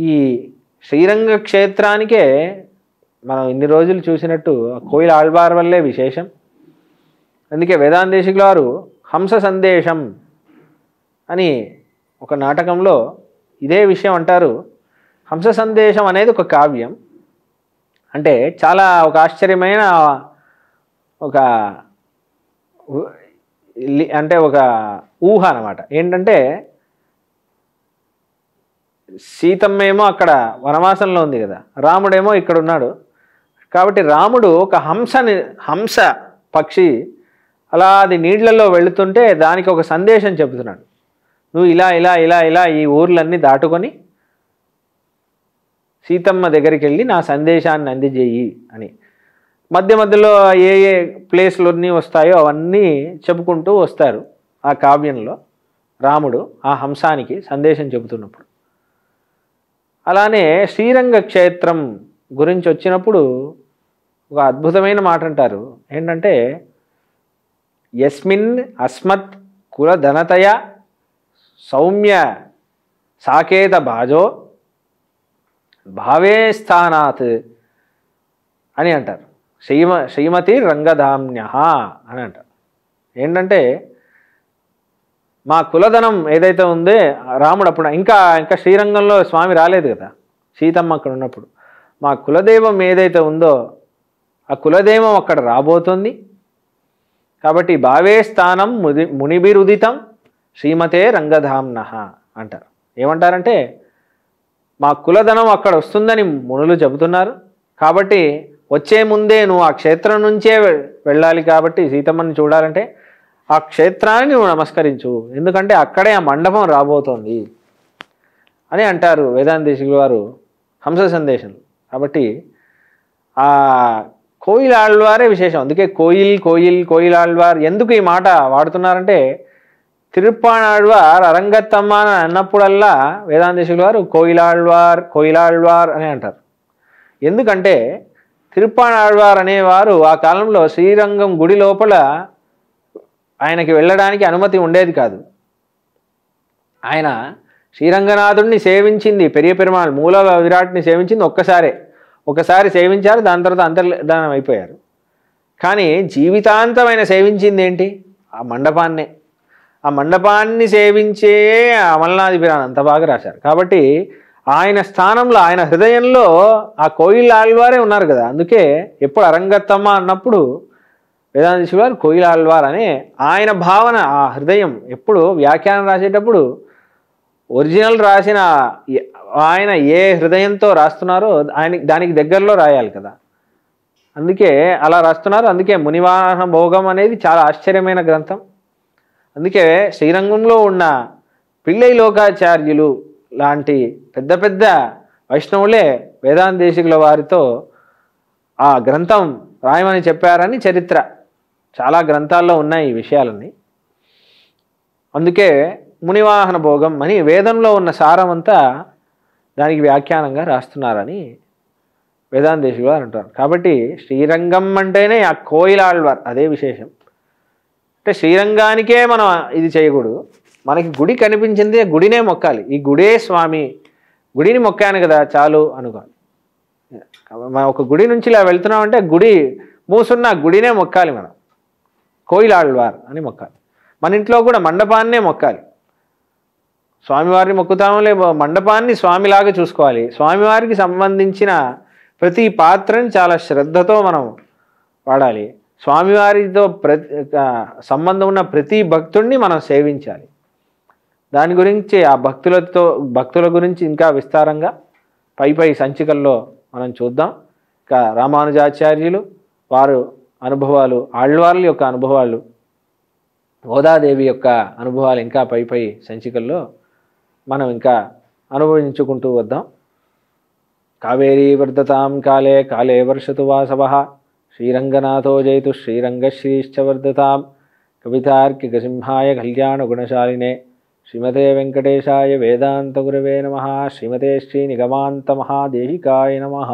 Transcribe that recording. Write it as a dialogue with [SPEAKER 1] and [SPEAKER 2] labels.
[SPEAKER 1] ఈ శ్రీరంగ క్షేత్రానికే మనం ఇన్ని రోజులు చూసినట్టు కోయిల ఆళ్వార్ వల్లే విశేషం. అందుకే వేదాంతేశికుల వారు హంస సందేశం అని ఒక నాటకంలో ఇదే విషయం అంటారు. హంస సందేశం అనేది ఒక కావ్యం, అంటే చాలా ఒక ఆశ్చర్యమైన ఒక అంటే ఒక ఊహ అన్నమాట. ఏంటంటే సీతమ్మేమో అక్కడ వనవాసంలో ఉంది కదా, రాముడేమో ఇక్కడ ఉన్నాడు. కాబట్టి రాముడు ఒక హంస పక్షి అలా అది నీళ్లలో వెళుతుంటే దానికి ఒక సందేశం చెబుతున్నాడు. నువ్వు ఇలా ఇలా ఇలా ఇలా ఈ ఊర్లన్నీ దాటుకొని సీతమ్మ దగ్గరికి వెళ్ళి నా సందేశాన్ని అందజేయి అని. మధ్య మధ్యలో ఏ ఏ ప్లేస్లన్నీ వస్తాయో అవన్నీ చెప్పుకుంటూ వస్తారు ఆ కావ్యంలో రాముడు ఆ హంసానికి సందేశం చెబుతున్నప్పుడు. అలానే శ్రీరంగ క్షేత్రం గురించి వచ్చినప్పుడు ఒక అద్భుతమైన మాట అంటారు. ఏంటంటే యస్మిన్ అస్మత్ కుల ధనతయ సౌమ్య సాకేత భాజో భావే స్థానాత్ అని అంటారు. శ్రీమతి రంగధామ్య అని అంటారు. ఏంటంటే మా కులధనం ఏదైతే ఉందో రాముడు అప్పుడు ఇంకా శ్రీరంగంలో స్వామి రాలేదు కదా, సీతమ్మ అక్కడ ఉన్నప్పుడు మా కులదైవం ఏదైతే ఉందో ఆ కులదైవం అక్కడ రాబోతుంది. కాబట్టి భావే స్థానం మునిభిరుదితం శ్రీమతే రంగధామ్న అంటారు. ఏమంటారంటే మా కులధనం అక్కడ వస్తుందని మునులు చెబుతున్నారు. కాబట్టి వచ్చే ముందే నువ్వు ఆ క్షేత్రం నుంచే వెళ్ళాలి. కాబట్టి సీతమ్మని చూడాలంటే ఆ క్షేత్రాన్ని నువ్వు నమస్కరించు, ఎందుకంటే అక్కడే ఆ మండపం రాబోతోంది అని అంటారు వేదాంతేశికుల వారు హంస సందేశం. కాబట్టి ఆ కోయిల ఆళ్వారే విశేషం. అందుకే కోయిల ఆళ్వార్ ఎందుకు ఈ మాట వాడుతున్నారంటే తిరుప్పాణాళ్వార్ అరంగత్తమ్మ అని అన్నప్పుడల్లా వేదాంతేశికుల వారు కోయిలాళ్వార్ అని అంటారు. ఎందుకంటే తిరుప్పాణాళ్వార్ అనేవారు ఆ కాలంలో శ్రీరంగం గుడి లోపల ఆయనకి వెళ్ళడానికి అనుమతి ఉండేది కాదు. ఆయన శ్రీరంగనాథుడిని సేవించింది పెరియ పెరుమాళ్ మూల విరాట్ని సేవించింది ఒకసారి సేవించారు, దాని తర్వాత అంతర్ధానం అయిపోయారు. కానీ జీవితాంతం ఆయన సేవించింది ఏంటి? ఆ మండపాన్నే. ఆ మండపాన్ని సేవించే అమల్నాథి పిరాన్ అంత బాగా రాశారు. కాబట్టి ఆయన స్థానంలో ఆయన హృదయంలో ఆ కోయిల ఆళ్వారే ఉన్నారు కదా. అందుకే ఎప్పుడు అరంగత్తమ్మ అన్నప్పుడు వేదాంతేశికుల వారు కోయిల ఆళ్వార్ అనే ఆయన భావన, ఆ హృదయం ఎప్పుడు వ్యాఖ్యానం రాసేటప్పుడు ఒరిజినల్ రాసిన ఆయన ఏ హృదయంతో రాస్తున్నారో దానికి దగ్గరలో రాయాలి కదా. అందుకే అలా రాస్తున్నారు. అందుకే మునివాహన భోగం అనేది చాలా ఆశ్చర్యమైన గ్రంథం. అందుకే శ్రీరంగంలో ఉన్న పిళ్ళై లోకాచార్యులు లాంటి పెద్ద పెద్ద వైష్ణవులే వేదాంతేశికుల వారితో ఆ గ్రంథం రాయమని చెప్పారని చరిత్ర. చాలా గ్రంథాల్లో ఉన్నాయి ఈ విషయాలన్నీ. అందుకే మునివాహన భోగం అని వేదంలో ఉన్న సారం అంతా దానికి వ్యాఖ్యానంగా రాస్తున్నారని వేదాంతేశికుల వారు అంటారు. కాబట్టి శ్రీరంగం అంటేనే ఆ కోయిల ఆళ్వార్, అదే విశేషం. అంటే శ్రీరంగానికే మనం ఇది చేయకూడదు. మనకి గుడి కనిపించింది, గుడినే మొక్కాలి. ఈ గుడే స్వామి, గుడిని మొక్కాను కదా చాలు అనుకోవాలి. మనం ఒక గుడి నుంచి ఇలా వెళ్తున్నామంటే గుడి మూసున్న గుడినే మొక్కాలి. మనం కోయిల ఆళ్వార్ అని మొక్కాలి. మన ఇంట్లో కూడా మండపాన్నే మొక్కాలి. స్వామివారిని మొక్కుతామో లేదో మండపాన్ని స్వామిలాగా చూసుకోవాలి. స్వామివారికి సంబంధించిన ప్రతి పాత్రని చాలా శ్రద్ధతో మనం వాడాలి. స్వామివారితో సంబంధం ఉన్న ప్రతి భక్తుడిని మనం సేవించాలి. దాని గురించి ఆ భక్తుల గురించి ఇంకా విస్తారంగా పై సంచికల్లో మనం చూద్దాం. ఇంకా రామానుజాచార్యులు వారు అనుభవాలు, ఆళ్వార్ల యొక్క అనుభవాలు, గోదాదేవి యొక్క అనుభవాలు ఇంకా పై సంచికల్లో మనం ఇంకా అనుభవించుకుంటూ వద్దాం. కావేరీ వర్ధతాం కాలే కాలే వర్షతు వాసవః శ్రీరంగనాథో జయతు శ్రీరంగశ్రీశ్చ వర్ధతాం. కవితార్కికసింహాయ కళ్యాణగుణశాలినే శ్రీమతే వెంకటేశాయ వేదాంతగురవే నమః. శ్రీమతే శ్రీనిగమాంతమహాదేశికాయ నమః.